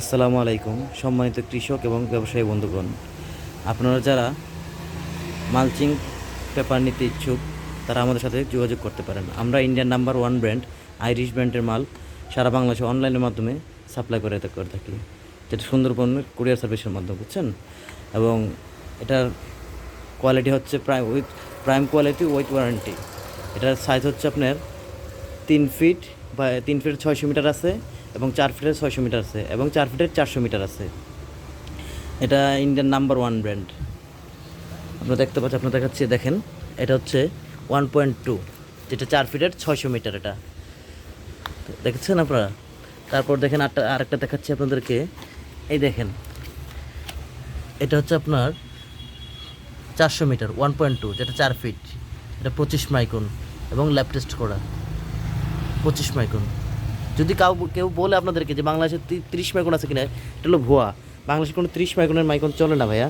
আসসালামু আলাইকুম সম্মানিত কৃষক এবং ব্যবসায়ী বন্ধুগণ, আপনারা যারা মালচিং পেপার নিতে ইচ্ছুক তারা আমাদের সাথে যোগাযোগ করতে পারেন। আমরা Indian number one brand Irish ব্র্যান্ডের মাল সারা বাংলাদেশে অনলাইনের মাধ্যমে সাপ্লাই করে থাকি, যেটা সুন্দরবনের কুরিয়ার সার্ভিসের মাধ্যমে, বুঝছেন। এবং এটার কোয়ালিটি হচ্ছে প্রাইম কোয়ালিটি উইথ ওয়ারেন্টি। এটার সাইজ হচ্ছে আপনার 3 ফিট বা 3 ফিট 600 মিটার আছে, এবং 4 ফিটের 600 মিটার আছে, এবং 4 ফিটের 400 মিটার আছে। এটা ইন্ডিয়ান নাম্বার ওয়ান ব্র্যান্ড। আপনারা দেখতে পাচ্ছেন, আপনার দেখাচ্ছি, দেখেন এটা হচ্ছে 1.2, যেটা 4 ফিটের 600 মিটার। এটা দেখেছেন আপনারা। তারপর দেখেন আরেকটা দেখাচ্ছি আপনাদেরকে। এই দেখেন, এটা হচ্ছে আপনার 400 মিটার 1.2, যেটা 4 ফিট। এটা 25 মাইক্রন এবং ল্যাব টেস্ট করা 25 মাইক্রন। যদি কেউ বলে আপনাদেরকে যে বাংলাদেশে 30 মাইক্রন আছে কিনা, এটা হলো ভুয়া। বাংলাদেশে কোনো 30 মাইক্রনের মাইক্রন চলে না ভাইয়া।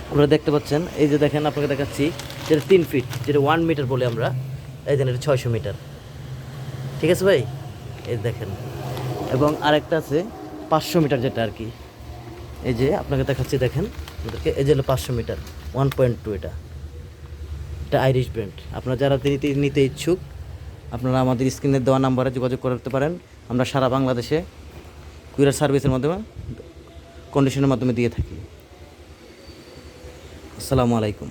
আপনারা দেখতে পাচ্ছেন, এই যে দেখেন, আপনাকে দেখাচ্ছি, যেটা 3 ফিট, যেটা 1 মিটার বলে আমরা। এই দেখেন, এটা 600 মিটার। ঠিক আছে ভাই, এই দেখেন। এবং আরেকটা আছে 500 মিটার, যেটা আর কি, এই যে আপনাকে দেখাচ্ছি, দেখেন আপনাদেরকে, এই যে হলো 500 মিটার 1.2। এটা আইরিশ ব্র্যান্ড। আপনারা যারা নিতে ইচ্ছুক, আপনারা আমাদের স্ক্রিনে দেওয়া নাম্বারে যোগাযোগ করতে পারেন। আমরা সারা বাংলাদেশে কুরিয়ার সার্ভিসের মাধ্যমে, কন্ডিশনের মাধ্যমে দিয়ে থাকি। আসসালামু আলাইকুম।